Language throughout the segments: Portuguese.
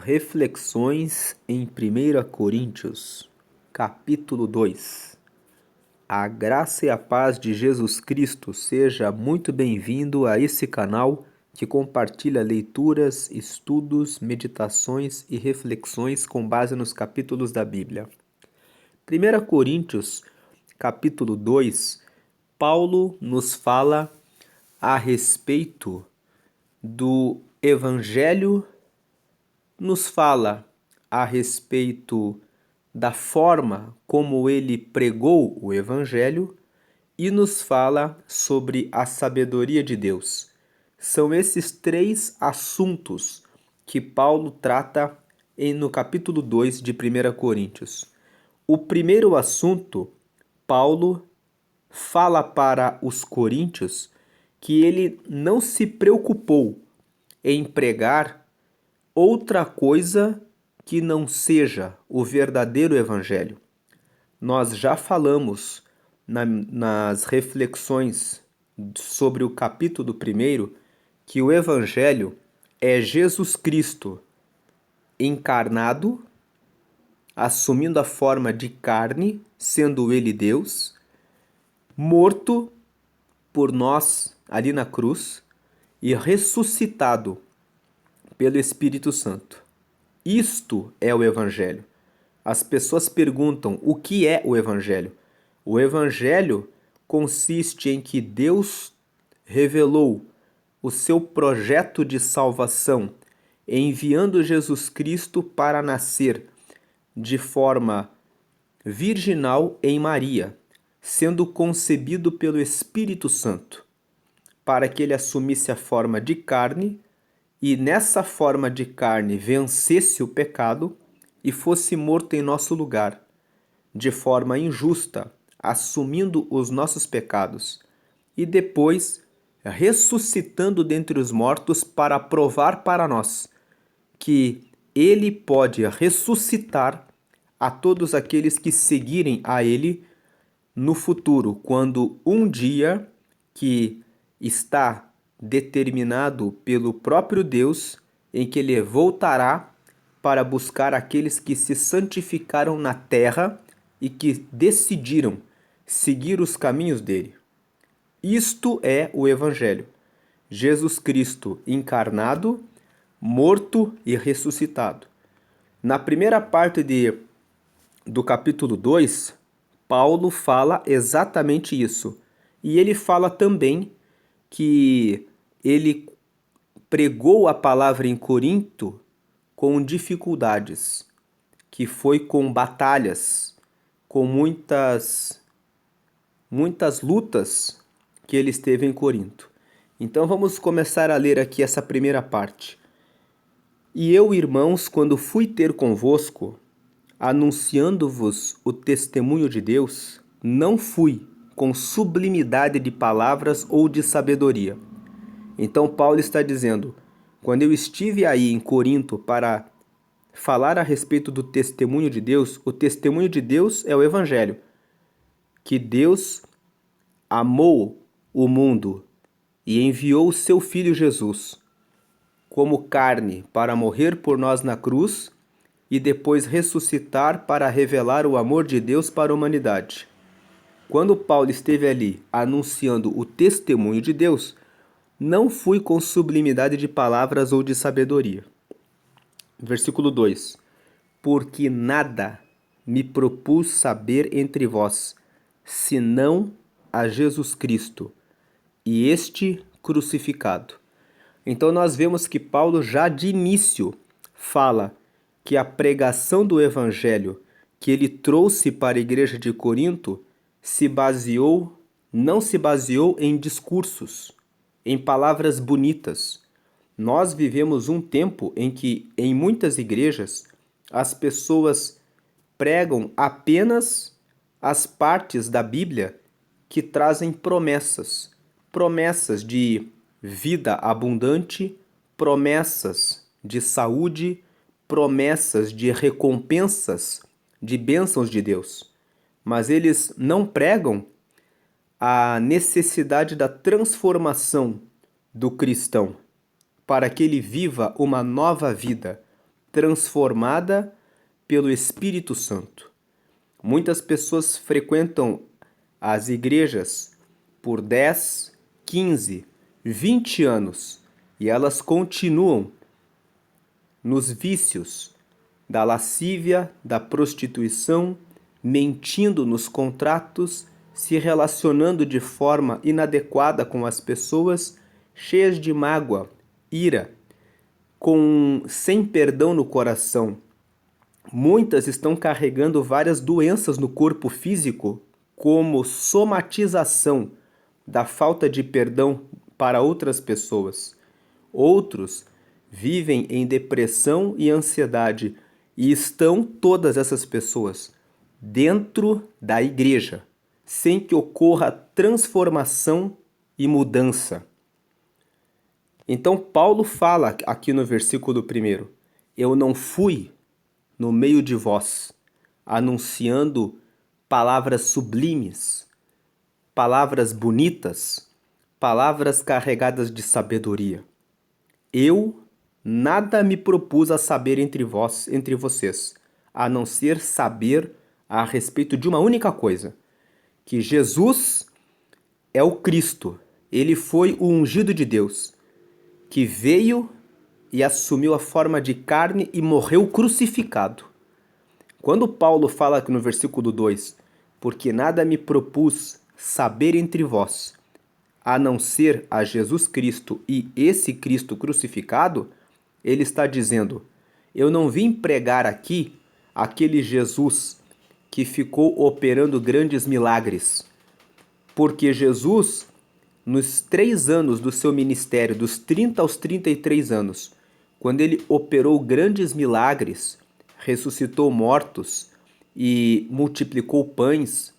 Reflexões em 1 Coríntios, capítulo 2. A graça e a paz de Jesus Cristo seja muito bem-vindo a esse canal que compartilha leituras, estudos, meditações e reflexões com base nos capítulos da Bíblia. 1 Coríntios, capítulo 2, Paulo nos fala a respeito do Evangelho, nos fala a respeito da forma como ele pregou o Evangelho e nos fala sobre a sabedoria de Deus. São esses três assuntos que Paulo trata no capítulo 2 de 1 Coríntios. O primeiro assunto, Paulo fala para os coríntios que ele não se preocupou em pregar outra coisa que não seja o verdadeiro Evangelho. Nós já falamos nas reflexões sobre o capítulo 1 que o Evangelho é Jesus Cristo encarnado, assumindo a forma de carne, sendo ele Deus, morto por nós ali na cruz e ressuscitado pelo Espírito Santo. Isto é o Evangelho. As pessoas perguntam o que é o Evangelho. O Evangelho consiste em que Deus revelou o seu projeto de salvação, enviando Jesus Cristo para nascer de forma virginal em Maria, sendo concebido pelo Espírito Santo, para que ele assumisse a forma de carne e nessa forma de carne vencesse o pecado e fosse morto em nosso lugar, de forma injusta, assumindo os nossos pecados, e depois ressuscitando dentre os mortos para provar para nós que ele pode ressuscitar a todos aqueles que seguirem a ele no futuro, quando um dia que está determinado pelo próprio Deus, em que ele voltará para buscar aqueles que se santificaram na terra e que decidiram seguir os caminhos dele. Isto é o Evangelho. Jesus Cristo encarnado, morto e ressuscitado. Na primeira parte do capítulo 2, Paulo fala exatamente isso. E ele fala também que ele pregou a palavra em Corinto com dificuldades, que foi com batalhas, com muitas lutas que ele esteve em Corinto. Então vamos começar a ler aqui essa primeira parte. E eu, irmãos, quando fui ter convosco, anunciando-vos o testemunho de Deus, não fui com sublimidade de palavras ou de sabedoria. Então Paulo está dizendo, quando eu estive aí em Corinto para falar a respeito do testemunho de Deus, o testemunho de Deus é o Evangelho, que Deus amou o mundo e enviou o seu Filho Jesus como carne para morrer por nós na cruz e depois ressuscitar para revelar o amor de Deus para a humanidade. Quando Paulo esteve ali anunciando o testemunho de Deus, não fui com sublimidade de palavras ou de sabedoria. Versículo 2. Porque nada me propus saber entre vós, senão a Jesus Cristo, e este crucificado. Então nós vemos que Paulo já de início fala que a pregação do Evangelho que ele trouxe para a igreja de Corinto não se baseou em discursos, em palavras bonitas. Nós vivemos um tempo em que, em muitas igrejas, as pessoas pregam apenas as partes da Bíblia que trazem promessas. Promessas de vida abundante, promessas de saúde, promessas de recompensas, de bênçãos de Deus. Mas eles não pregam a necessidade da transformação do cristão para que ele viva uma nova vida, transformada pelo Espírito Santo. Muitas pessoas frequentam as igrejas por 10, 15, 20 anos e elas continuam nos vícios da lascívia, da prostituição, mentindo nos contratos, se relacionando de forma inadequada com as pessoas, cheias de mágoa, ira, sem perdão no coração. Muitas estão carregando várias doenças no corpo físico como somatização da falta de perdão para outras pessoas. Outros vivem em depressão e ansiedade e estão todas essas pessoas dentro da igreja, sem que ocorra transformação e mudança. Então Paulo fala aqui no versículo 1, eu não fui no meio de vós, anunciando palavras sublimes, palavras bonitas, palavras carregadas de sabedoria. Eu nada me propus a saber entre vocês, a não ser saber a respeito de uma única coisa, que Jesus é o Cristo, ele foi o ungido de Deus, que veio e assumiu a forma de carne e morreu crucificado. Quando Paulo fala aqui no versículo 2, porque nada me propus saber entre vós, a não ser a Jesus Cristo e esse Cristo crucificado, ele está dizendo, eu não vim pregar aqui aquele Jesus que ficou operando grandes milagres, porque Jesus, nos 3 anos do seu ministério, dos 30 aos 33 anos, quando ele operou grandes milagres, ressuscitou mortos e multiplicou pães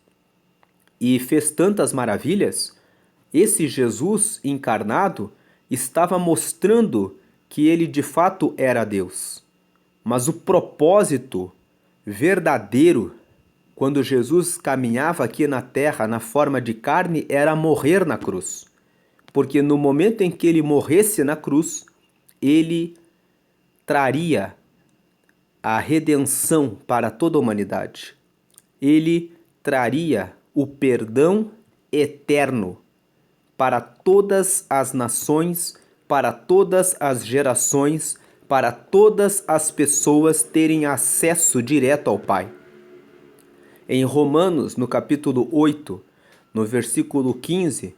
e fez tantas maravilhas, esse Jesus encarnado estava mostrando que ele de fato era Deus. Mas o propósito verdadeiro, quando Jesus caminhava aqui na terra na forma de carne, era morrer na cruz. Porque no momento em que ele morresse na cruz, ele traria a redenção para toda a humanidade. Ele traria o perdão eterno para todas as nações, para todas as gerações, para todas as pessoas terem acesso direto ao Pai. Em Romanos, no capítulo 8, no versículo 15,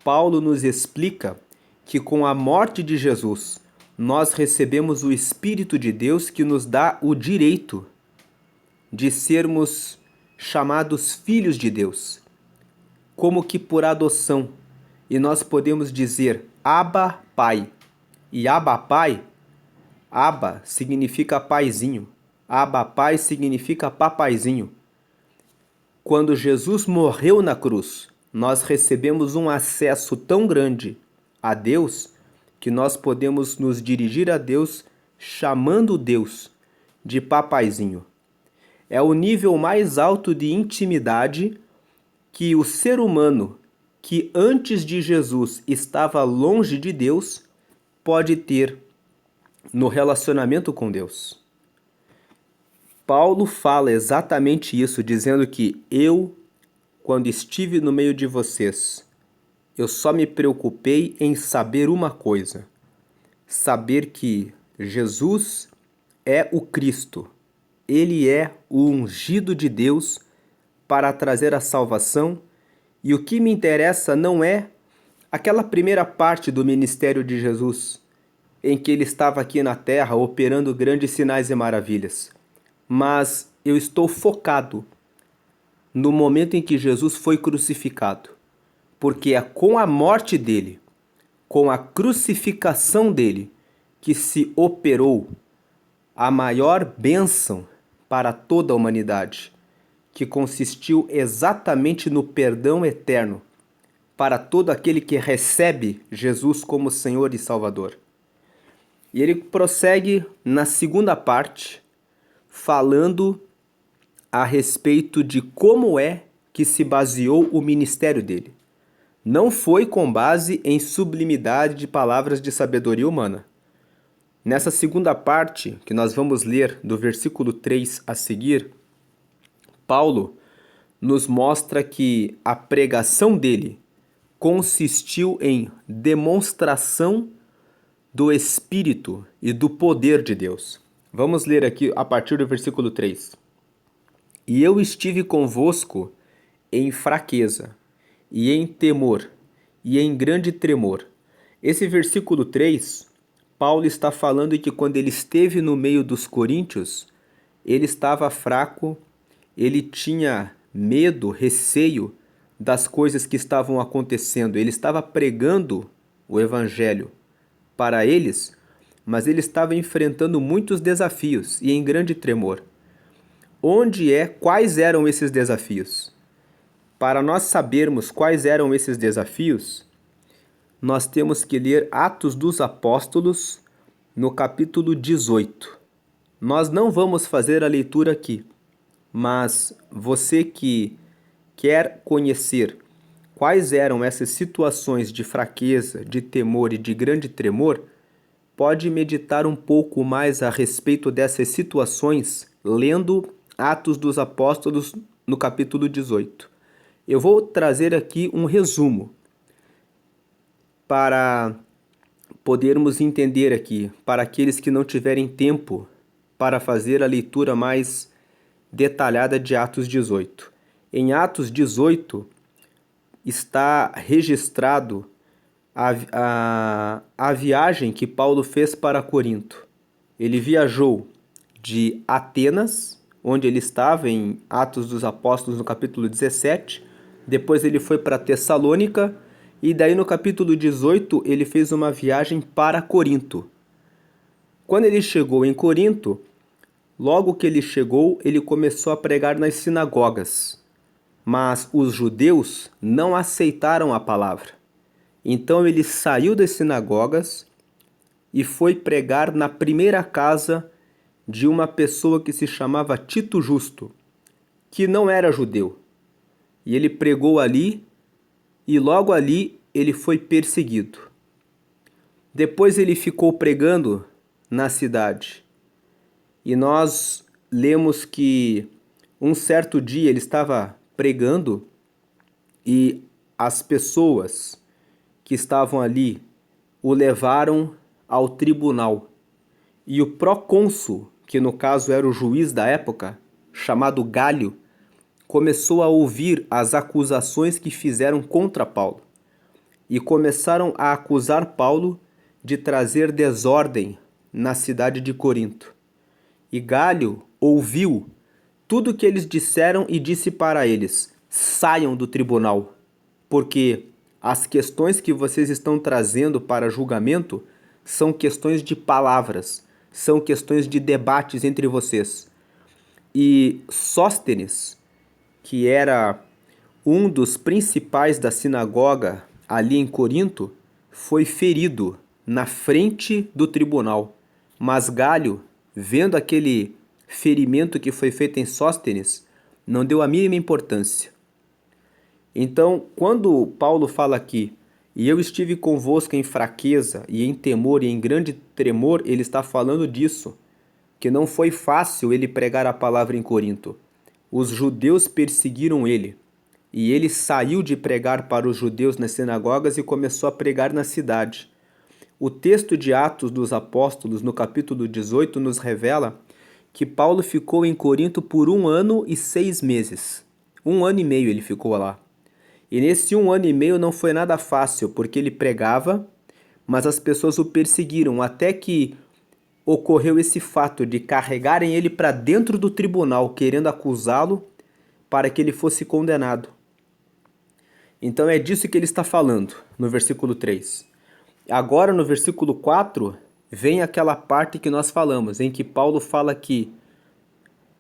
Paulo nos explica que com a morte de Jesus, nós recebemos o Espírito de Deus que nos dá o direito de sermos chamados filhos de Deus, como que por adoção. E nós podemos dizer Abba, Pai. E Abba, Pai, Abba significa paizinho. Abba, Pai significa papaizinho. Quando Jesus morreu na cruz, nós recebemos um acesso tão grande a Deus que nós podemos nos dirigir a Deus chamando Deus de papaizinho. É o nível mais alto de intimidade que o ser humano, que antes de Jesus estava longe de Deus, pode ter no relacionamento com Deus. Paulo fala exatamente isso, dizendo que eu, quando estive no meio de vocês, eu só me preocupei em saber uma coisa, saber que Jesus é o Cristo, ele é o ungido de Deus para trazer a salvação, e o que me interessa não é aquela primeira parte do ministério de Jesus, em que ele estava aqui na terra operando grandes sinais e maravilhas, mas eu estou focado no momento em que Jesus foi crucificado, porque é com a morte dele, com a crucificação dele, que se operou a maior bênção para toda a humanidade, que consistiu exatamente no perdão eterno para todo aquele que recebe Jesus como Senhor e Salvador. E ele prossegue na segunda parte, falando a respeito de como é que se baseou o ministério dele. Não foi com base em sublimidade de palavras de sabedoria humana, Nessa segunda parte, que nós vamos ler do versículo 3 a seguir, Paulo nos mostra que a pregação dele consistiu em demonstração do Espírito e do poder de Deus. Vamos ler aqui a partir do versículo 3. E eu estive convosco em fraqueza, e em temor, e em grande tremor. Esse versículo 3, Paulo está falando que quando ele esteve no meio dos coríntios, ele estava fraco, ele tinha medo, receio das coisas que estavam acontecendo. Ele estava pregando o evangelho para eles, mas ele estava enfrentando muitos desafios e em grande tremor. Quais eram esses desafios? Para nós sabermos quais eram esses desafios, nós temos que ler Atos dos Apóstolos no capítulo 18. Nós não vamos fazer a leitura aqui, mas você que quer conhecer quais eram essas situações de fraqueza, de temor e de grande tremor, pode meditar um pouco mais a respeito dessas situações lendo Atos dos Apóstolos no capítulo 18. Eu vou trazer aqui um resumo para podermos entender aqui, para aqueles que não tiverem tempo para fazer a leitura mais detalhada de Atos 18. Em Atos 18 está registrado a viagem que Paulo fez para Corinto. Ele viajou de Atenas, onde ele estava em Atos dos Apóstolos no capítulo 17, depois ele foi para Tessalônica e daí no capítulo 18 ele fez uma viagem para Corinto. Quando ele chegou em Corinto, logo que ele chegou, ele começou a pregar nas sinagogas, mas os judeus não aceitaram a palavra. Então ele saiu das sinagogas e foi pregar na primeira casa de uma pessoa que se chamava Tito Justo, que não era judeu. E ele pregou ali e logo ali ele foi perseguido. Depois ele ficou pregando na cidade. E nós lemos que um certo dia ele estava pregando e as pessoas que estavam ali o levaram ao tribunal. E o procônsul, que no caso era o juiz da época, chamado Gálio, começou a ouvir as acusações que fizeram contra Paulo. E começaram a acusar Paulo de trazer desordem na cidade de Corinto. E Gálio ouviu tudo o que eles disseram e disse para eles: saiam do tribunal, porque as questões que vocês estão trazendo para julgamento são questões de palavras, são questões de debates entre vocês. E Sóstenes, que era um dos principais da sinagoga ali em Corinto, foi ferido na frente do tribunal. Mas Gálio, vendo aquele ferimento que foi feito em Sóstenes, não deu a mínima importância. Então, quando Paulo fala aqui, e eu estive convosco em fraqueza e em temor e em grande tremor, ele está falando disso, que não foi fácil ele pregar a palavra em Corinto. Os judeus perseguiram ele, e ele saiu de pregar para os judeus nas sinagogas e começou a pregar na cidade. O texto de Atos dos Apóstolos, no capítulo 18, nos revela que Paulo ficou em Corinto por 1 ano e 6 meses. 1 ano e meio ele ficou lá. E nesse 1 ano e meio não foi nada fácil, porque ele pregava, mas as pessoas o perseguiram, até que ocorreu esse fato de carregarem ele para dentro do tribunal, querendo acusá-lo para que ele fosse condenado. Então é disso que ele está falando no versículo 3. Agora no versículo 4 vem aquela parte que nós falamos, em que Paulo fala que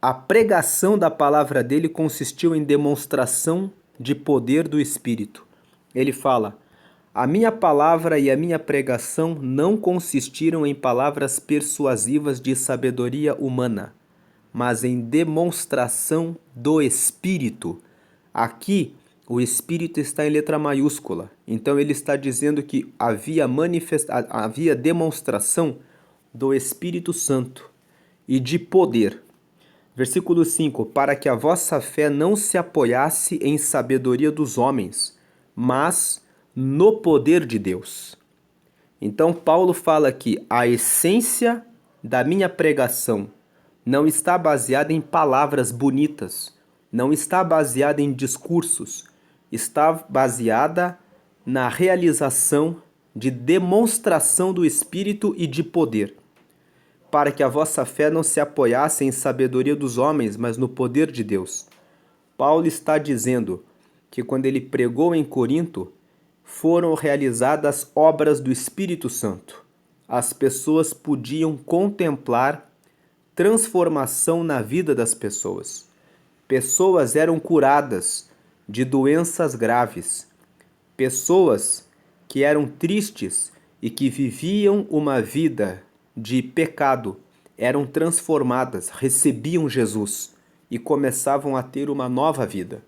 a pregação da palavra dele consistiu em demonstração de poder do Espírito. Ele fala: a minha palavra e a minha pregação não consistiram em palavras persuasivas de sabedoria humana, mas em demonstração do Espírito. Aqui, o Espírito está em letra maiúscula. Então ele está dizendo que havia demonstração do Espírito Santo e de poder. Versículo 5: para que a vossa fé não se apoiasse em sabedoria dos homens, mas no poder de Deus. Então Paulo fala que a essência da minha pregação não está baseada em palavras bonitas, não está baseada em discursos, está baseada na realização de demonstração do Espírito e de poder, para que a vossa fé não se apoiasse em sabedoria dos homens, mas no poder de Deus. Paulo está dizendo que quando ele pregou em Corinto, foram realizadas obras do Espírito Santo. As pessoas podiam contemplar transformação na vida das pessoas. Pessoas eram curadas de doenças graves. Pessoas que eram tristes e que viviam uma vida de pecado eram transformadas, recebiam Jesus e começavam a ter uma nova vida.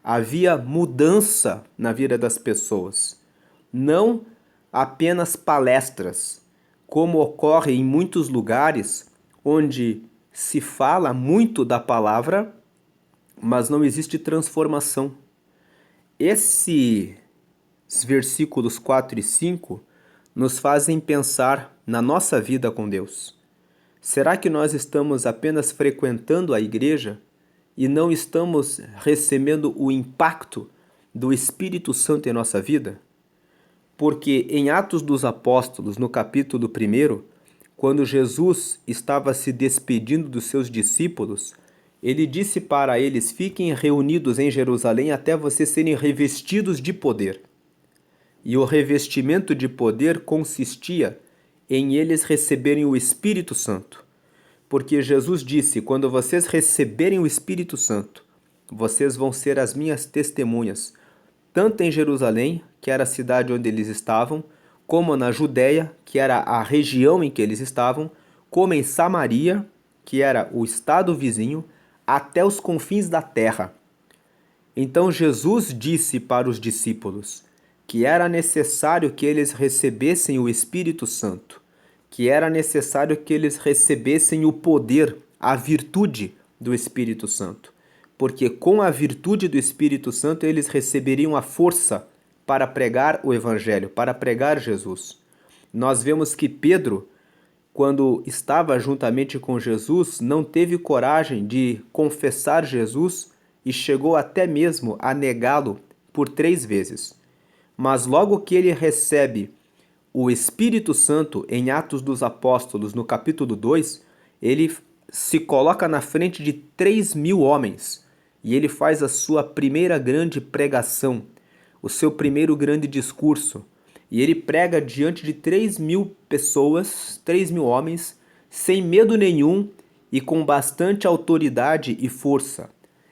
Havia mudança na vida das pessoas, não apenas palestras, como ocorre em muitos lugares onde se fala muito da palavra, mas não existe transformação. Esses versículos 4 e 5 nos fazem pensar na nossa vida com Deus. Será que nós estamos apenas frequentando a igreja e não estamos recebendo o impacto do Espírito Santo em nossa vida? Porque em Atos dos Apóstolos, no capítulo 1, quando Jesus estava se despedindo dos seus discípulos, ele disse para eles: fiquem reunidos em Jerusalém até vocês serem revestidos de poder. E o revestimento de poder consistia em eles receberem o Espírito Santo. Porque Jesus disse: quando vocês receberem o Espírito Santo, vocês vão ser as minhas testemunhas, tanto em Jerusalém, que era a cidade onde eles estavam, como na Judéia, que era a região em que eles estavam, como em Samaria, que era o estado vizinho, até os confins da terra. Então Jesus disse para os discípulos que era necessário que eles recebessem o Espírito Santo, que era necessário que eles recebessem o poder, a virtude do Espírito Santo, porque com a virtude do Espírito Santo eles receberiam a força para pregar o Evangelho, para pregar Jesus. Nós vemos que Pedro, quando estava juntamente com Jesus, não teve coragem de confessar Jesus e chegou até mesmo a negá-lo por 3 vezes. Mas logo que ele recebe o Espírito Santo em Atos dos Apóstolos, no capítulo 2, ele se coloca na frente de 3.000 homens e ele faz a sua primeira grande pregação, o seu primeiro grande discurso. E ele prega diante de 3.000 pessoas, 3.000 homens, sem medo nenhum e com bastante autoridade e força,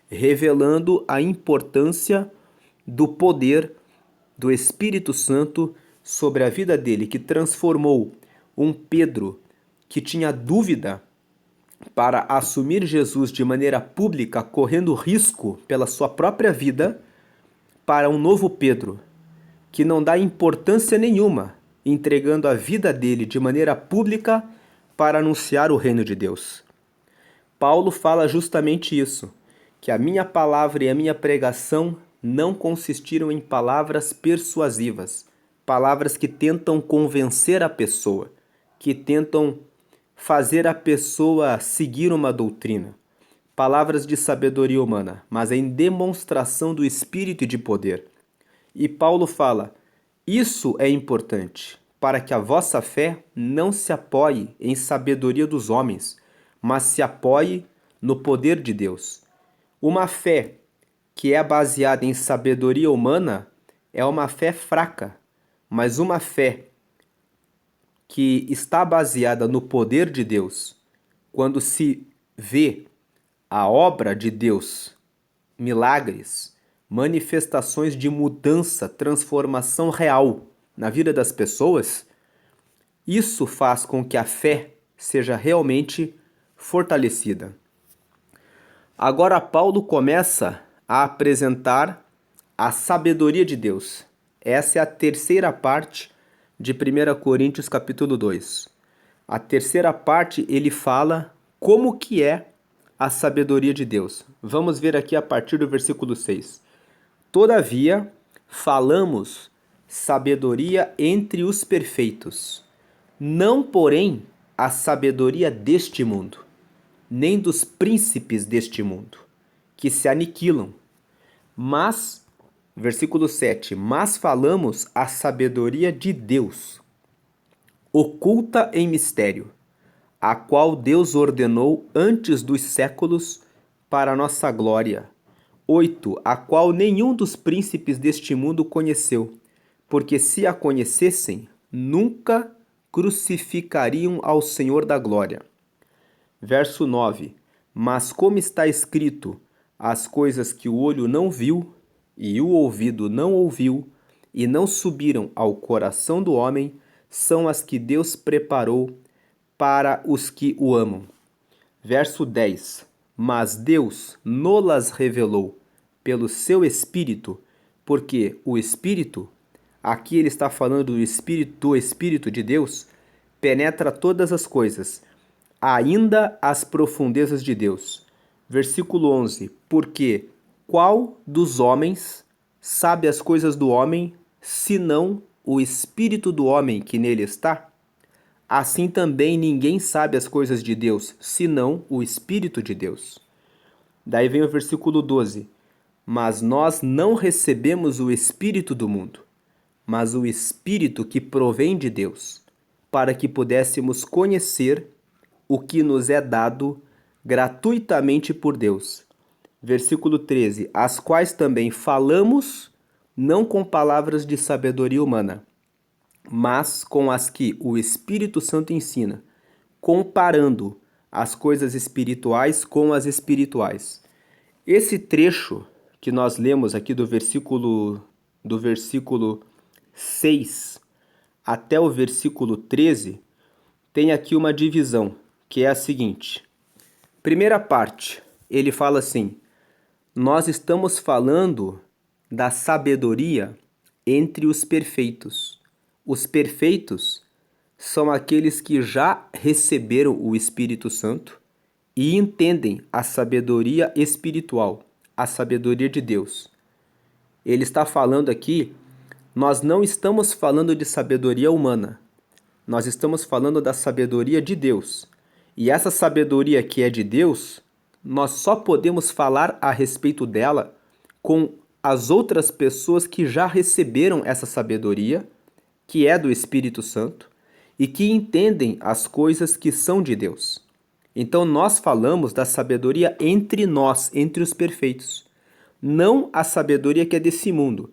revelando a importância do poder do Espírito Santo sobre a vida dele, que transformou um Pedro que tinha dúvida para assumir Jesus de maneira pública, correndo risco pela sua própria vida, para um novo Pedro, que não dá importância nenhuma, entregando a vida dele de maneira pública para anunciar o reino de Deus. Paulo fala justamente isso, que a minha palavra e a minha pregação não consistiram em palavras persuasivas, palavras que tentam convencer a pessoa, que tentam fazer a pessoa seguir uma doutrina, palavras de sabedoria humana, mas em demonstração do Espírito e de poder. E Paulo fala: isso é importante, para que a vossa fé não se apoie em sabedoria dos homens, mas se apoie no poder de Deus. Uma fé que é baseada em sabedoria humana é uma fé fraca, mas uma fé que está baseada no poder de Deus, quando se vê a obra de Deus, milagres, manifestações de mudança, transformação real na vida das pessoas, isso faz com que a fé seja realmente fortalecida. Agora Paulo começa a apresentar a sabedoria de Deus. Essa é a terceira parte de 1 Coríntios capítulo 2. A terceira parte ele fala como que é a sabedoria de Deus. Vamos ver aqui a partir do versículo 6. Todavia, falamos sabedoria entre os perfeitos, não, porém, a sabedoria deste mundo, nem dos príncipes deste mundo, que se aniquilam. Mas, versículo 7, mas falamos a sabedoria de Deus, oculta em mistério, a qual Deus ordenou antes dos séculos para nossa glória. 8. A qual nenhum dos príncipes deste mundo conheceu, porque se a conhecessem, nunca crucificariam ao Senhor da glória. Verso 9. Mas como está escrito, as coisas que o olho não viu, e o ouvido não ouviu, e não subiram ao coração do homem, são as que Deus preparou para os que o amam. Verso 10. Mas Deus nolas revelou pelo seu Espírito, porque o Espírito, aqui ele está falando do Espírito de Deus, penetra todas as coisas, ainda as profundezas de Deus. Versículo 11. Porque qual dos homens sabe as coisas do homem, senão o Espírito do homem que nele está? Assim também ninguém sabe as coisas de Deus, senão o Espírito de Deus. Daí vem o versículo 12. Mas nós não recebemos o Espírito do mundo, mas o Espírito que provém de Deus, para que pudéssemos conhecer o que nos é dado gratuitamente por Deus. Versículo 13. As quais também falamos, não com palavras de sabedoria humana, mas com as que o Espírito Santo ensina, comparando as coisas espirituais com as espirituais. Esse trecho que nós lemos aqui do versículo 6 até o versículo 13, tem aqui uma divisão, que é a seguinte. Primeira parte, ele fala assim: nós estamos falando da sabedoria entre os perfeitos. Os perfeitos são aqueles que já receberam o Espírito Santo e entendem a sabedoria espiritual, a sabedoria de Deus. Ele está falando aqui, nós não estamos falando de sabedoria humana, nós estamos falando da sabedoria de Deus. E essa sabedoria que é de Deus, nós só podemos falar a respeito dela com as outras pessoas que já receberam essa sabedoria, que é do Espírito Santo, e que entendem as coisas que são de Deus. Então nós falamos da sabedoria entre nós, entre os perfeitos, não a sabedoria que é desse mundo,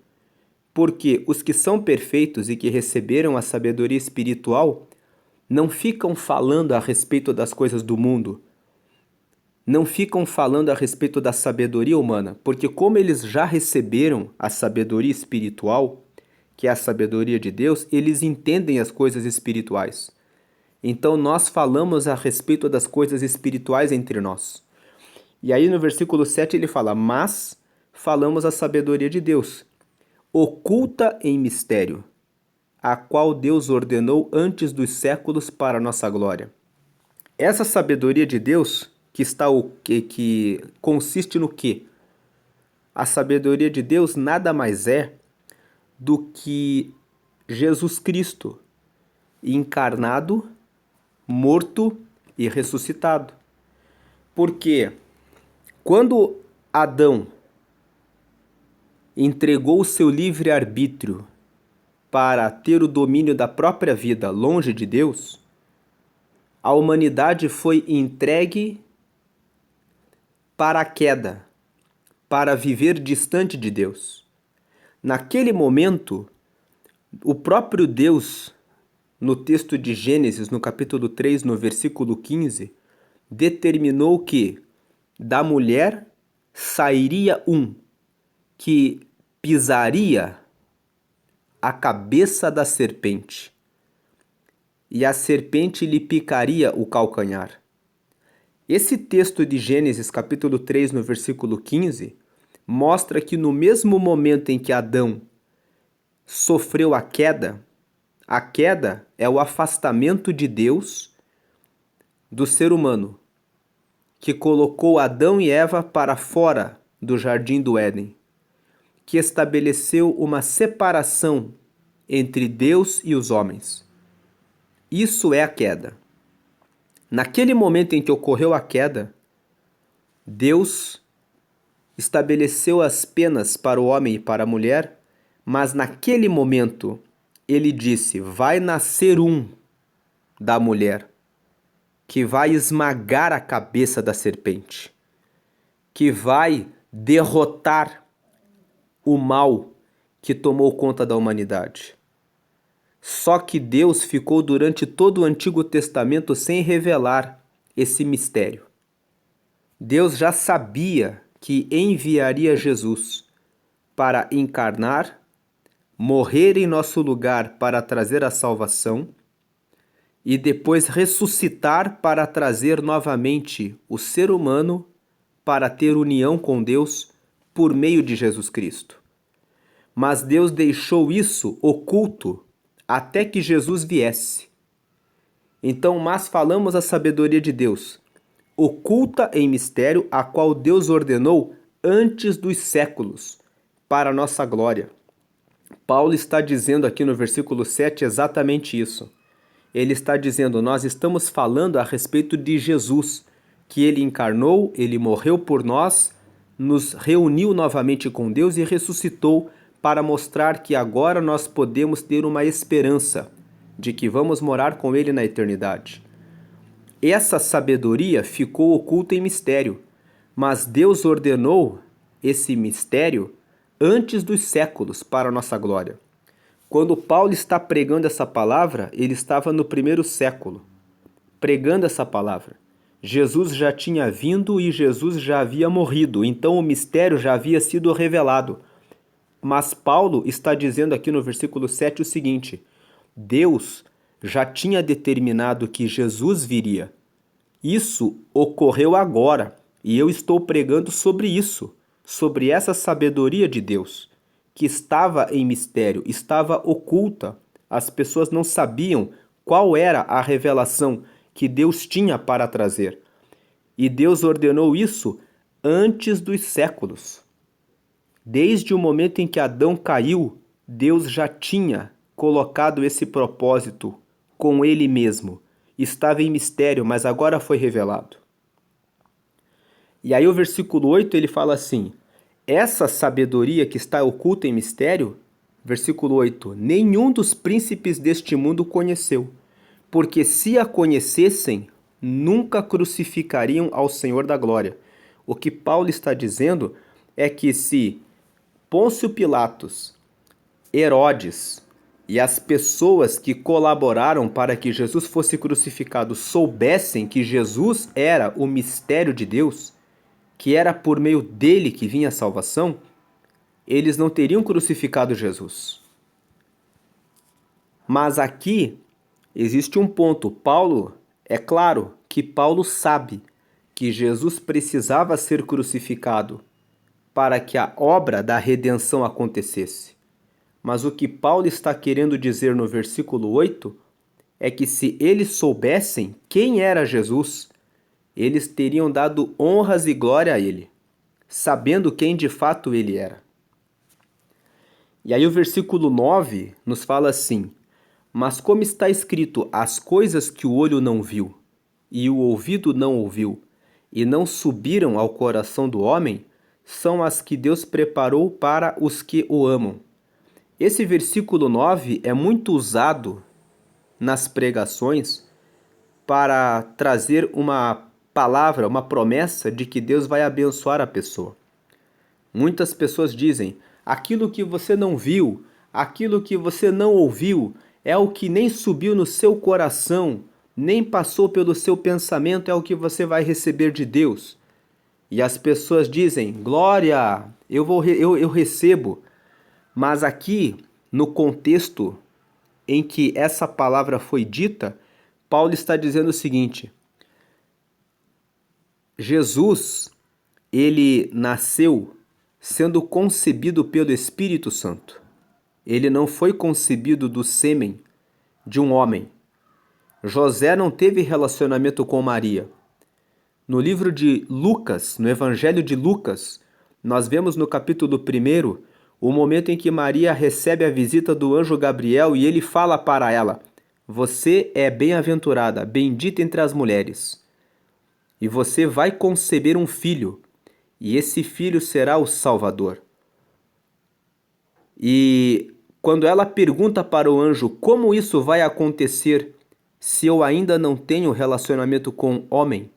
porque os que são perfeitos e que receberam a sabedoria espiritual não ficam falando a respeito das coisas do mundo, não ficam falando a respeito da sabedoria humana, porque como eles já receberam a sabedoria espiritual, que é a sabedoria de Deus, eles entendem as coisas espirituais. Então nós falamos a respeito das coisas espirituais entre nós. E aí no versículo 7 ele fala, mas falamos a sabedoria de Deus, oculta em mistério, a qual Deus ordenou antes dos séculos para nossa glória. Essa sabedoria de Deus que consiste no quê? A sabedoria de Deus nada mais é do que Jesus Cristo, encarnado, morto e ressuscitado. Porque quando Adão entregou o seu livre-arbítrio para ter o domínio da própria vida longe de Deus, a humanidade foi entregue para a queda, para viver distante de Deus. Naquele momento, o próprio Deus, no texto de Gênesis, no capítulo 3, no versículo 15, determinou que da mulher sairia um que pisaria a cabeça da serpente, e a serpente lhe picaria o calcanhar. Esse texto de Gênesis, capítulo 3, no versículo 15, mostra que no mesmo momento em que Adão sofreu a queda é o afastamento de Deus do ser humano, que colocou Adão e Eva para fora do jardim do Éden, que estabeleceu uma separação entre Deus e os homens. Isso é a queda. Naquele momento em que ocorreu a queda, Deus estabeleceu as penas para o homem e para a mulher, mas naquele momento ele disse: vai nascer um da mulher que vai esmagar a cabeça da serpente, que vai derrotar o mal que tomou conta da humanidade. Só que Deus ficou durante todo o Antigo Testamento sem revelar esse mistério. Deus já sabia que enviaria Jesus para encarnar, morrer em nosso lugar para trazer a salvação e depois ressuscitar para trazer novamente o ser humano para ter união com Deus por meio de Jesus Cristo. Mas Deus deixou isso oculto até que Jesus viesse. Então, mas falamos a sabedoria de Deus, oculta em mistério, a qual Deus ordenou antes dos séculos, para a nossa glória. Paulo está dizendo aqui no versículo 7 exatamente isso. Ele está dizendo, nós estamos falando a respeito de Jesus, que ele encarnou, ele morreu por nós, nos reuniu novamente com Deus e ressuscitou para mostrar que agora nós podemos ter uma esperança de que vamos morar com ele na eternidade. Essa sabedoria ficou oculta em mistério, mas Deus ordenou esse mistério antes dos séculos para a nossa glória. Quando Paulo está pregando essa palavra, ele estava no primeiro século, pregando essa palavra. Jesus já tinha vindo e Jesus já havia morrido, então o mistério já havia sido revelado. Mas Paulo está dizendo aqui no versículo 7 o seguinte: Deus já tinha determinado que Jesus viria. Isso ocorreu agora, e eu estou pregando sobre isso, sobre essa sabedoria de Deus, que estava em mistério, estava oculta. As pessoas não sabiam qual era a revelação que Deus tinha para trazer. E Deus ordenou isso antes dos séculos. Desde o momento em que Adão caiu, Deus já tinha colocado esse propósito com ele mesmo. Estava em mistério, mas agora foi revelado. E aí o versículo 8 ele fala assim: essa sabedoria que está oculta em mistério, versículo 8, nenhum dos príncipes deste mundo conheceu, porque se a conhecessem, nunca crucificariam ao Senhor da glória. O que Paulo está dizendo é que se Pôncio Pilatos, Herodes e as pessoas que colaboraram para que Jesus fosse crucificado soubessem que Jesus era o mistério de Deus, que era por meio dele que vinha a salvação, eles não teriam crucificado Jesus. Mas aqui existe um ponto. É claro que Paulo sabe que Jesus precisava ser crucificado para que a obra da redenção acontecesse. Mas o que Paulo está querendo dizer no versículo 8 é que se eles soubessem quem era Jesus, eles teriam dado honras e glória a ele, sabendo quem de fato ele era. E aí o versículo 9 nos fala assim: mas como está escrito, as coisas que o olho não viu, e o ouvido não ouviu, e não subiram ao coração do homem, são as que Deus preparou para os que o amam. Esse versículo 9 é muito usado nas pregações para trazer uma palavra, uma promessa de que Deus vai abençoar a pessoa. Muitas pessoas dizem: aquilo que você não viu, aquilo que você não ouviu, é o que nem subiu no seu coração, nem passou pelo seu pensamento, é o que você vai receber de Deus. E as pessoas dizem: glória, eu recebo. Mas aqui, no contexto em que essa palavra foi dita, Paulo está dizendo o seguinte: Jesus, ele nasceu sendo concebido pelo Espírito Santo. Ele não foi concebido do sêmen de um homem. José não teve relacionamento com Maria. No livro de Lucas, no Evangelho de Lucas, nós vemos no capítulo 1 o momento em que Maria recebe a visita do anjo Gabriel e ele fala para ela: você é bem-aventurada, bendita entre as mulheres, e você vai conceber um filho, e esse filho será o Salvador. E quando ela pergunta para o anjo como isso vai acontecer se eu ainda não tenho relacionamento com homem,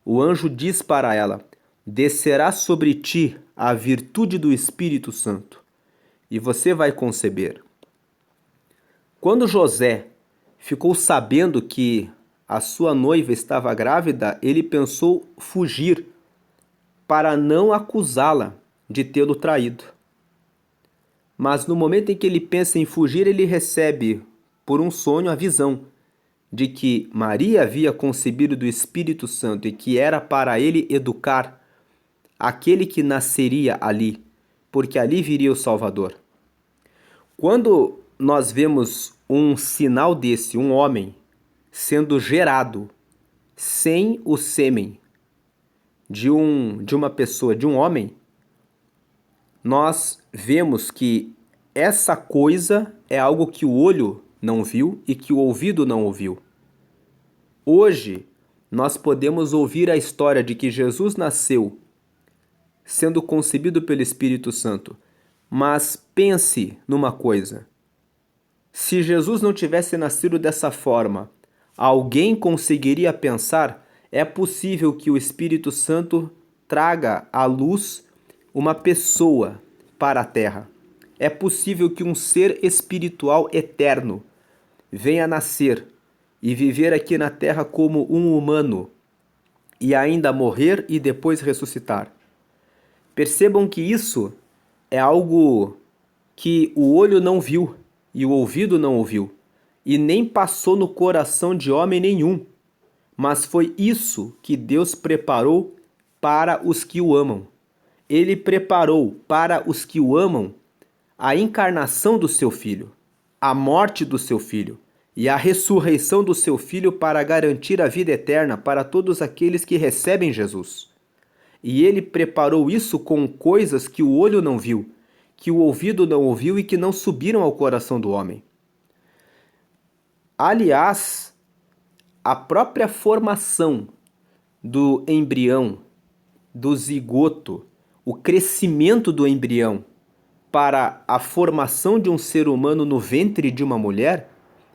o anjo diz para ela: descerá sobre ti a virtude do Espírito Santo, e você vai conceber. Quando José ficou sabendo que a sua noiva estava grávida, ele pensou fugir para não acusá-la de tê-lo traído. Mas no momento em que ele pensa em fugir, ele recebe, por um sonho, a visão de que Maria havia concebido do Espírito Santo e que era para ele educar aquele que nasceria ali, porque ali viria o Salvador. Quando nós vemos um sinal desse, um homem sendo gerado sem o sêmen de uma pessoa, de um homem, nós vemos que essa coisa é algo que o olho não viu e que o ouvido não ouviu. Hoje, nós podemos ouvir a história de que Jesus nasceu sendo concebido pelo Espírito Santo. Mas pense numa coisa: se Jesus não tivesse nascido dessa forma, alguém conseguiria pensar, é possível que o Espírito Santo traga à luz uma pessoa para a Terra. É possível que um ser espiritual eterno venha nascer e viver aqui na Terra como um humano e ainda morrer e depois ressuscitar. Percebam que isso é algo que o olho não viu e o ouvido não ouviu, e nem passou no coração de homem nenhum, mas foi isso que Deus preparou para os que o amam. Ele preparou para os que o amam a encarnação do seu Filho, a morte do seu Filho e a ressurreição do seu Filho para garantir a vida eterna para todos aqueles que recebem Jesus. E ele preparou isso com coisas que o olho não viu, que o ouvido não ouviu e que não subiram ao coração do homem. Aliás, a própria formação do embrião, do zigoto, o crescimento do embrião para a formação de um ser humano no ventre de uma mulher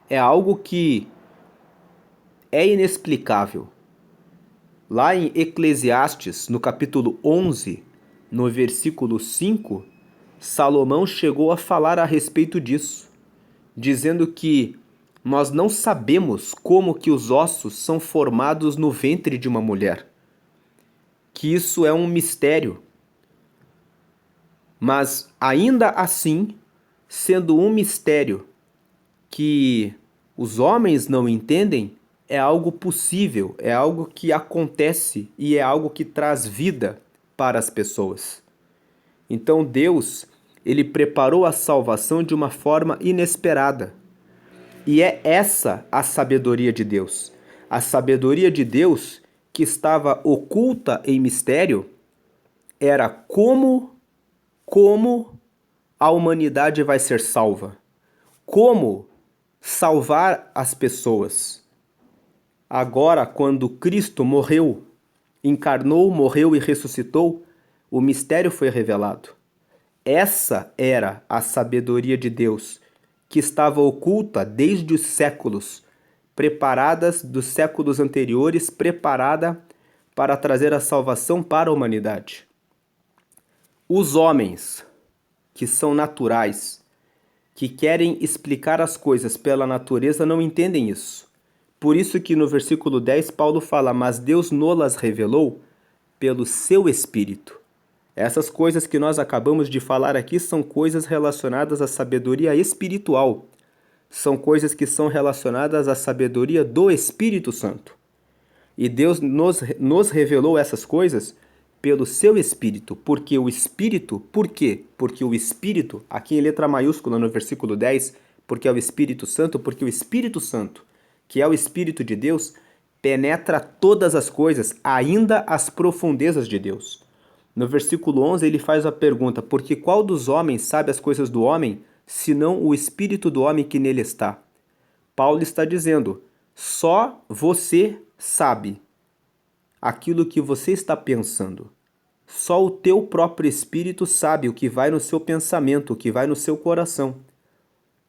é algo que é inexplicável. Lá em Eclesiastes, no capítulo 11, no versículo 5, Salomão chegou a falar a respeito disso, dizendo que nós não sabemos como que os ossos são formados no ventre de uma mulher, que isso é um mistério. Mas ainda assim, sendo um mistério que os homens não entendem, é algo possível, é algo que acontece e é algo que traz vida para as pessoas. Então Deus, ele preparou a salvação de uma forma inesperada. E é essa a sabedoria de Deus. A sabedoria de Deus, que estava oculta em mistério, era como a humanidade vai ser salva. Como salvar as pessoas. Agora, quando Cristo morreu, encarnou, morreu e ressuscitou, o mistério foi revelado. Essa era a sabedoria de Deus, que estava oculta desde os séculos, preparadas dos séculos anteriores, preparada para trazer a salvação para a humanidade. Os homens, que são naturais, que querem explicar as coisas pela natureza, não entendem isso. Por isso que no versículo 10 Paulo fala: mas Deus nos revelou pelo seu Espírito. Essas coisas que nós acabamos de falar aqui são coisas relacionadas à sabedoria espiritual. São coisas que são relacionadas à sabedoria do Espírito Santo. E Deus nos revelou essas coisas pelo seu Espírito. Porque o Espírito, por quê? Porque o Espírito, aqui em letra maiúscula no versículo 10, porque é o Espírito Santo, porque o Espírito Santo, que é o Espírito de Deus, penetra todas as coisas, ainda as profundezas de Deus. No versículo 11 ele faz a pergunta: porque qual dos homens sabe as coisas do homem, senão o Espírito do homem que nele está? Paulo está dizendo: só você sabe aquilo que você está pensando. Só o teu próprio espírito sabe o que vai no seu pensamento, o que vai no seu coração.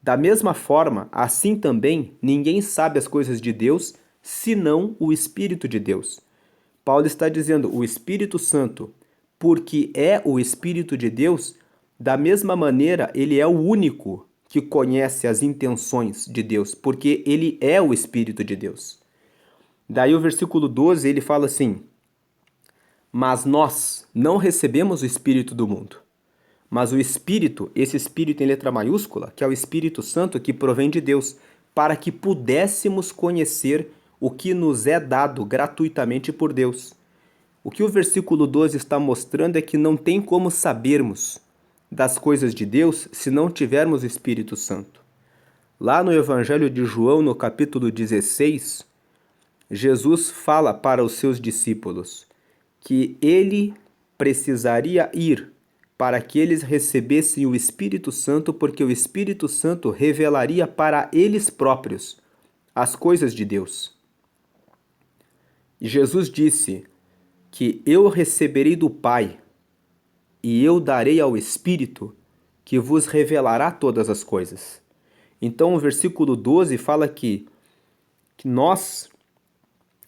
Da mesma forma, assim também, ninguém sabe as coisas de Deus, senão o Espírito de Deus. Paulo está dizendo: o Espírito Santo, porque é o Espírito de Deus, da mesma maneira, ele é o único que conhece as intenções de Deus, porque ele é o Espírito de Deus. Daí o versículo 12, ele fala assim: mas nós não recebemos o Espírito do mundo, mas o Espírito, esse Espírito em letra maiúscula, que é o Espírito Santo que provém de Deus, para que pudéssemos conhecer o que nos é dado gratuitamente por Deus. O que o versículo 12 está mostrando é que não tem como sabermos das coisas de Deus se não tivermos o Espírito Santo. Lá no Evangelho de João, no capítulo 16, Jesus fala para os seus discípulos que ele precisaria ir para que eles recebessem o Espírito Santo, porque o Espírito Santo revelaria para eles próprios as coisas de Deus. E Jesus disse que eu receberei do Pai e eu darei ao Espírito que vos revelará todas as coisas. Então o versículo 12 fala que nós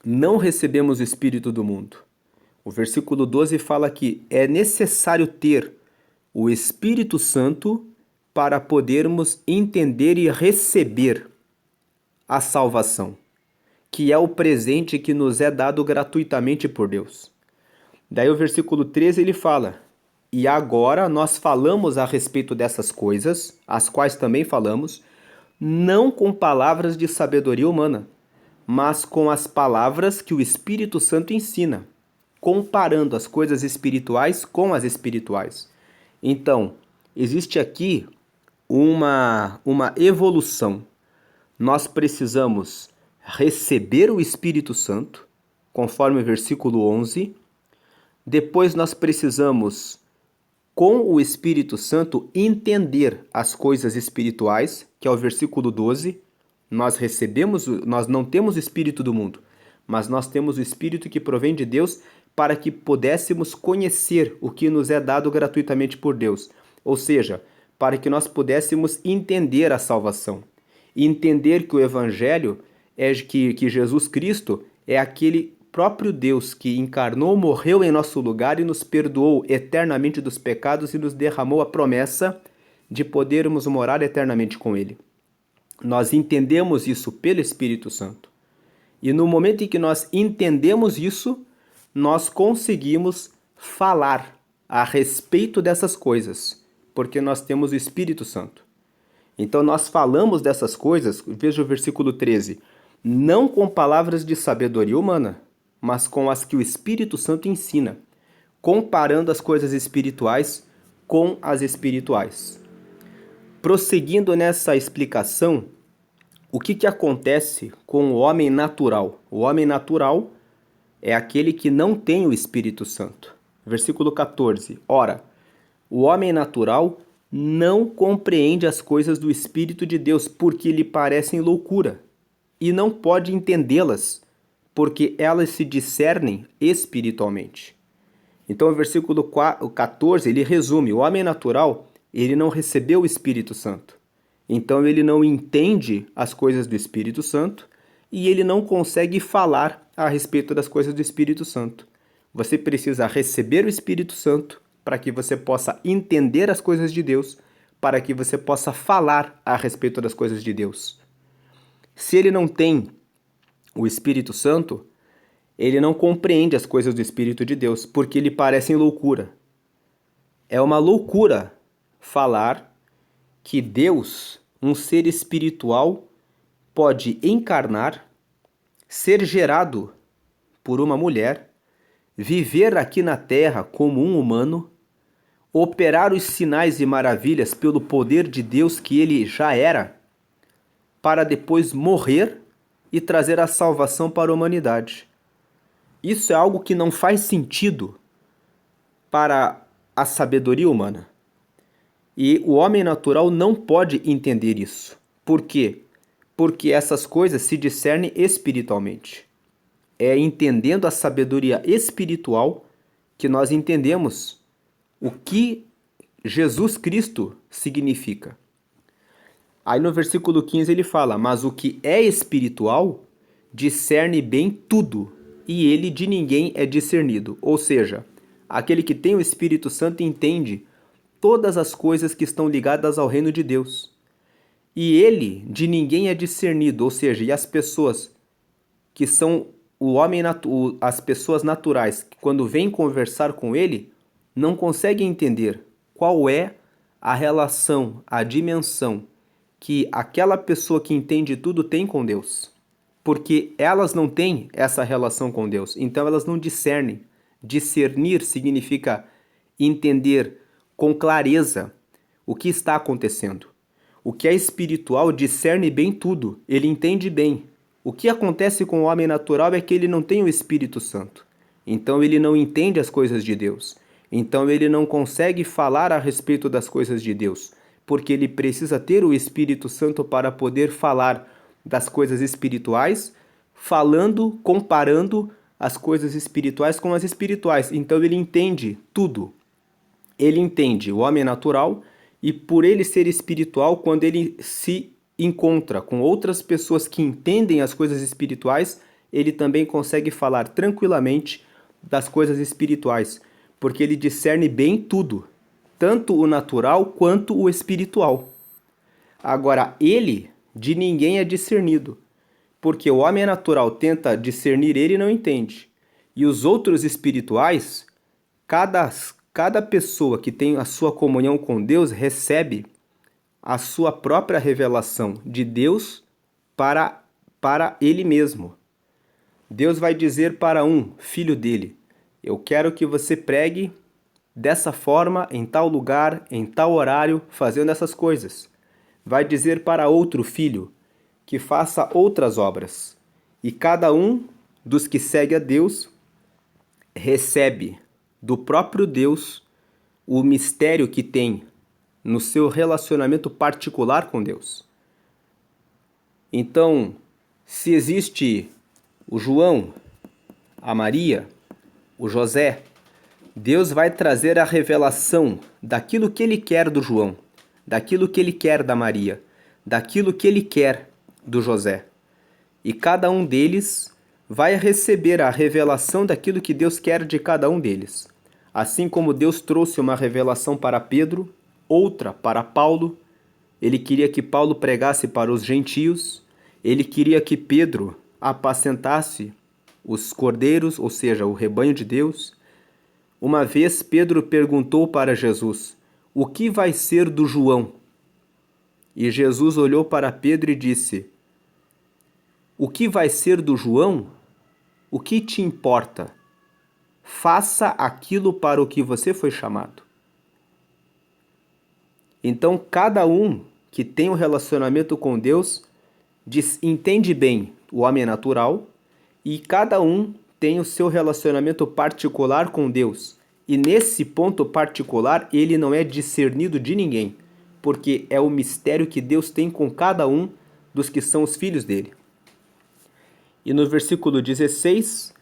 não recebemos o Espírito do mundo. O versículo 12 fala que é necessário ter o Espírito Santo para podermos entender e receber a salvação, que é o presente que nos é dado gratuitamente por Deus. Daí o versículo 13 ele fala: e agora nós falamos a respeito dessas coisas, as quais também falamos, não com palavras de sabedoria humana, mas com as palavras que o Espírito Santo ensina, comparando as coisas espirituais com as espirituais. Então, existe aqui uma evolução. Nós precisamos receber o Espírito Santo, conforme o versículo 11. Depois nós precisamos, com o Espírito Santo, entender as coisas espirituais, que é o versículo 12. Nós não temos o Espírito do mundo, mas nós temos o Espírito que provém de Deus para que pudéssemos conhecer o que nos é dado gratuitamente por Deus. Ou seja, para que nós pudéssemos entender a salvação. E entender que o Evangelho é que Jesus Cristo é aquele próprio Deus que encarnou, morreu em nosso lugar e nos perdoou eternamente dos pecados e nos derramou a promessa de podermos morar eternamente com Ele. Nós entendemos isso pelo Espírito Santo. E no momento em que nós entendemos isso, nós conseguimos falar a respeito dessas coisas, porque nós temos o Espírito Santo. Então nós falamos dessas coisas, veja o versículo 13, não com palavras de sabedoria humana, mas com as que o Espírito Santo ensina, comparando as coisas espirituais com as espirituais. Prosseguindo nessa explicação, o que acontece com o homem natural? O homem natural é aquele que não tem o Espírito Santo. Versículo 14. Ora, o homem natural não compreende as coisas do Espírito de Deus, porque lhe parecem loucura, e não pode entendê-las, porque elas se discernem espiritualmente. Então, o versículo 14, ele resume: o homem natural, ele não recebeu o Espírito Santo. Então, ele não entende as coisas do Espírito Santo e ele não consegue falar a respeito das coisas do Espírito Santo. Você precisa receber o Espírito Santo para que você possa entender as coisas de Deus, para que você possa falar a respeito das coisas de Deus. Se ele não tem o Espírito Santo, ele não compreende as coisas do Espírito de Deus, porque lhe parecem loucura. É uma loucura falar que Deus, um ser espiritual, pode encarnar, ser gerado por uma mulher, viver aqui na Terra como um humano, operar os sinais e maravilhas pelo poder de Deus que ele já era, para depois morrer, e trazer a salvação para a humanidade. Isso é algo que não faz sentido para a sabedoria humana. E o homem natural não pode entender isso. Por quê? Porque essas coisas se discernem espiritualmente. É entendendo a sabedoria espiritual que nós entendemos o que Jesus Cristo significa. Aí no versículo 15 ele fala: mas o que é espiritual discerne bem tudo, e ele de ninguém é discernido. Ou seja, aquele que tem o Espírito Santo entende todas as coisas que estão ligadas ao reino de Deus. E ele de ninguém é discernido, ou seja, e as pessoas que são as pessoas naturais, que quando vêm conversar com ele, não conseguem entender qual é a relação, a dimensão que aquela pessoa que entende tudo tem com Deus. Porque elas não têm essa relação com Deus, então elas não discernem. Discernir significa entender com clareza o que está acontecendo. O que é espiritual discerne bem tudo, ele entende bem. O que acontece com o homem natural é que ele não tem o Espírito Santo. Então ele não entende as coisas de Deus. Então ele não consegue falar a respeito das coisas de Deus, porque ele precisa ter o Espírito Santo para poder falar das coisas espirituais, falando, comparando as coisas espirituais com as espirituais. Então ele entende tudo. Ele entende o homem natural e por ele ser espiritual, quando ele se encontra com outras pessoas que entendem as coisas espirituais, ele também consegue falar tranquilamente das coisas espirituais, porque ele discerne bem tudo, tanto o natural quanto o espiritual. Agora, ele de ninguém é discernido, porque o homem natural tenta discernir ele e não entende. E os outros espirituais, cada pessoa que tem a sua comunhão com Deus recebe a sua própria revelação de Deus para ele mesmo. Deus vai dizer para um filho dele: eu quero que você pregue dessa forma, em tal lugar, em tal horário, fazendo essas coisas. Vai dizer para outro filho que faça outras obras. E cada um dos que segue a Deus recebe do próprio Deus o mistério que tem no seu relacionamento particular com Deus. Então, se existe o João, a Maria, o José, Deus vai trazer a revelação daquilo que ele quer do João, daquilo que ele quer da Maria, daquilo que ele quer do José. E cada um deles vai receber a revelação daquilo que Deus quer de cada um deles. Assim como Deus trouxe uma revelação para Pedro, outra para Paulo, ele queria que Paulo pregasse para os gentios, ele queria que Pedro apacentasse os cordeiros, ou seja, o rebanho de Deus. Uma vez Pedro perguntou para Jesus: o que vai ser do João? E Jesus olhou para Pedro e disse: o que vai ser do João? O que te importa? Faça aquilo para o que você foi chamado. Então, cada um que tem um relacionamento com Deus entende bem o homem natural e cada um tem o seu relacionamento particular com Deus. E nesse ponto particular, ele não é discernido de ninguém, porque é o mistério que Deus tem com cada um dos que são os filhos dele. E no versículo 16,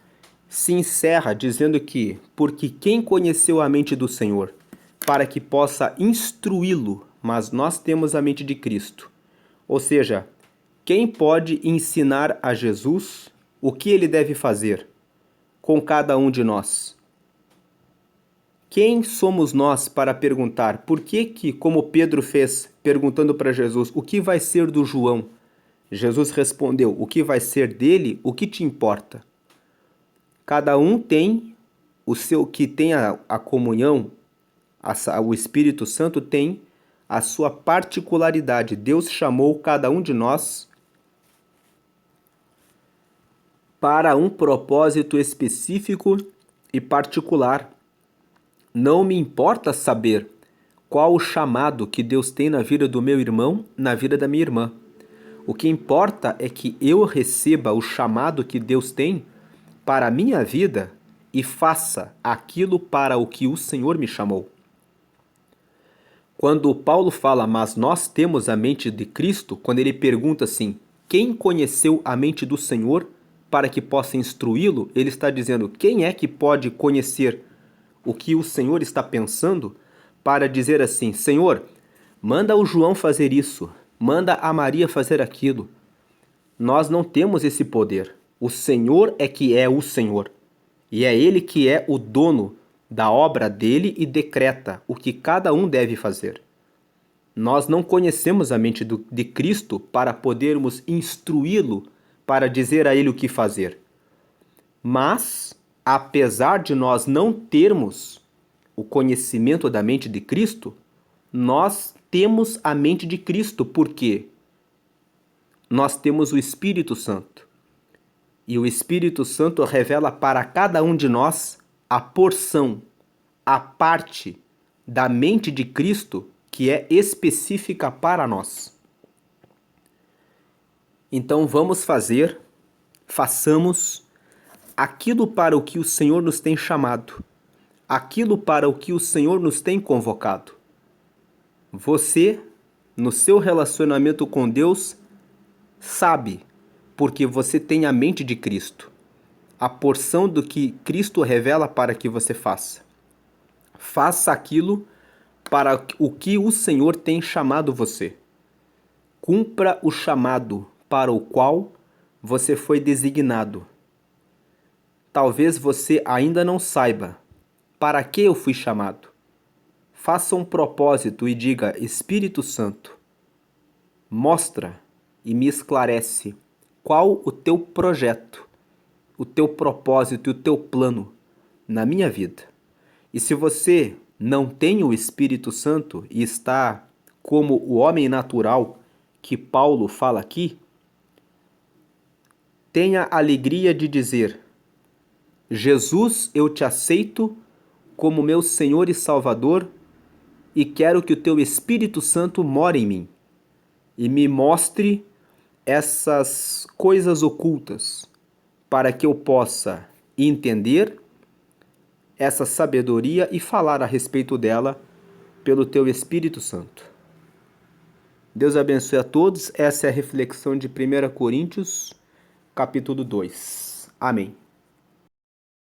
se encerra dizendo que, porque quem conheceu a mente do Senhor, para que possa instruí-lo, mas nós temos a mente de Cristo. Ou seja, quem pode ensinar a Jesus o que ele deve fazer com cada um de nós? Quem somos nós para perguntar por que, como Pedro fez, perguntando para Jesus, o que vai ser do João? Jesus respondeu, o que vai ser dele, o que te importa? Cada um tem o seu, que tem a comunhão, o Espírito Santo tem a sua particularidade. Deus chamou cada um de nós para um propósito específico e particular. Não me importa saber qual o chamado que Deus tem na vida do meu irmão, na vida da minha irmã. O que importa é que eu receba o chamado que Deus tem para a minha vida e faça aquilo para o que o Senhor me chamou. Quando Paulo fala, mas nós temos a mente de Cristo, quando ele pergunta assim, quem conheceu a mente do Senhor para que possa instruí-lo, ele está dizendo, quem é que pode conhecer o que o Senhor está pensando para dizer assim, Senhor, manda o João fazer isso, manda a Maria fazer aquilo. Nós não temos esse poder. O Senhor é que é o Senhor. E é Ele que é o dono da obra dele e decreta o que cada um deve fazer. Nós não conhecemos a mente de Cristo para podermos instruí-lo, para dizer a ele o que fazer. Mas, apesar de nós não termos o conhecimento da mente de Cristo, nós temos a mente de Cristo, porque nós temos o Espírito Santo. E o Espírito Santo revela para cada um de nós a porção, a parte da mente de Cristo que é específica para nós. Então façamos aquilo para o que o Senhor nos tem chamado, aquilo para o que o Senhor nos tem convocado. Você, no seu relacionamento com Deus, sabe, porque você tem a mente de Cristo, a porção do que Cristo revela para que você faça. Faça aquilo para o que o Senhor tem chamado você. Cumpra o chamado para o qual você foi designado. Talvez você ainda não saiba para que eu fui chamado. Faça um propósito e diga, Espírito Santo, mostra e me esclarece qual o teu projeto, o teu propósito e o teu plano na minha vida. E se você não tem o Espírito Santo e está como o homem natural que Paulo fala aqui, tenha a alegria de dizer, Jesus, eu te aceito como meu Senhor e Salvador e quero que o teu Espírito Santo more em mim e me mostre essas coisas ocultas para que eu possa entender essa sabedoria e falar a respeito dela pelo teu Espírito Santo. Deus abençoe a todos. Essa é a reflexão de 1 Coríntios, capítulo 2. Amém.